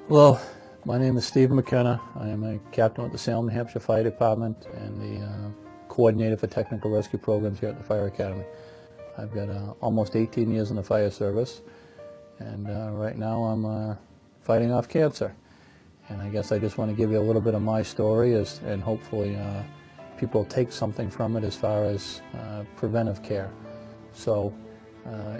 Hello, my name is Steve McKenna. I am a captain with the Salem, New Hampshire Fire Department and the coordinator for technical rescue programs here at the Fire Academy. I've got almost 18 years in the fire service, and right now I'm fighting off cancer. And I guess I just want to give you a little bit of my story, and hopefully people take something from it as far as preventive care. So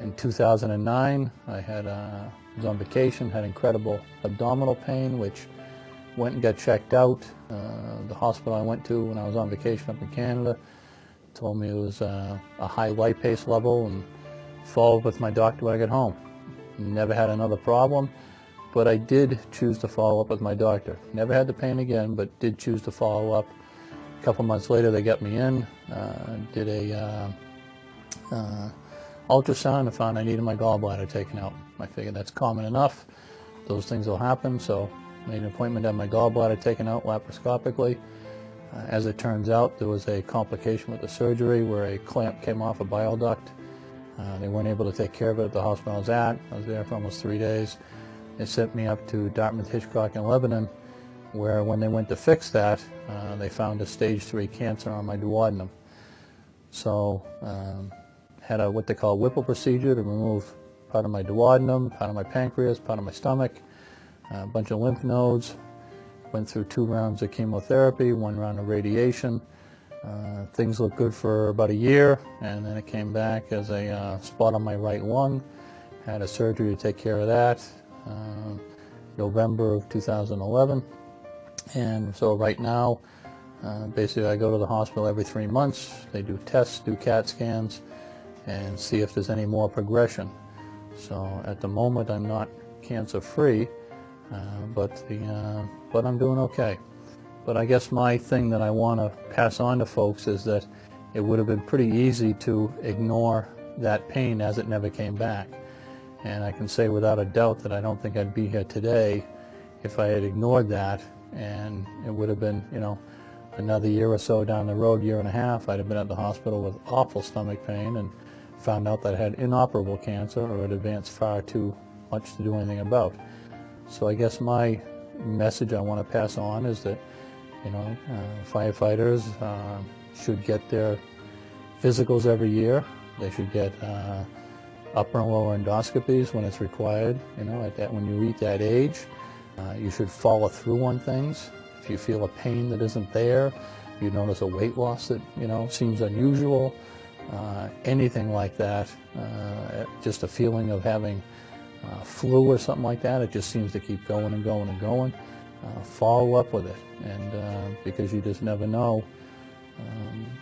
in 2009, I was on vacation, had incredible abdominal pain, which went and got checked out. The hospital I went to when I was on vacation up in Canada told me it was a high lipase level, and followed with my doctor when I got home. Never had another problem, but I did choose to follow up with my doctor. Never had the pain again, but did choose to follow up. A couple months later, they got me in, did a ultrasound, and found I needed my gallbladder taken out. I figured that's common enough. Those things will happen, so made an appointment to have my gallbladder taken out laparoscopically. As it turns out, there was a complication with the surgery where a clamp came off a bile duct. They weren't able to take care of it at the hospital I was at. I was there for almost 3 days. They sent me up to Dartmouth, Hitchcock in Lebanon, where when they went to fix that, they found a stage 3 cancer on my duodenum. So had what they call a Whipple procedure to remove part of my duodenum, part of my pancreas, part of my stomach, a bunch of lymph nodes. Went through 2 rounds of chemotherapy, 1 round of radiation. Things looked good for about a year, and then it came back as a spot on my right lung. Had a surgery to take care of that, November of 2011. And so right now, basically I go to the hospital every 3 months. They do tests, do CAT scans, and see if there's any more progression. So at the moment I'm not cancer-free, but I'm doing okay. But I guess my thing that I want to pass on to folks is that it would have been pretty easy to ignore that pain, as it never came back. And I can say without a doubt that I don't think I'd be here today if I had ignored that, and it would have been, another year or so down the road, year and a half, I'd have been at the hospital with awful stomach pain and found out that I had inoperable cancer, or it advanced far too much to do anything about. So I guess my message I want to pass on is that, firefighters should get their physicals every year. They should get upper and lower endoscopies when it's required. When you reach that age, you should follow through on things. If you feel a pain that isn't there, you notice a weight loss that seems unusual, anything like that, just a feeling of having flu or something like that, it just seems to keep going and going and going. Follow up with it, and because you just never know.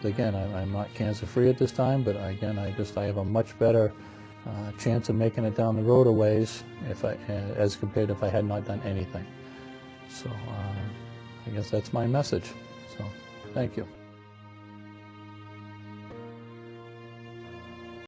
Again, I'm not cancer-free at this time, but again, I have a much better chance of making it down the road a ways as compared to if I had not done anything. So I guess that's my message. So thank you.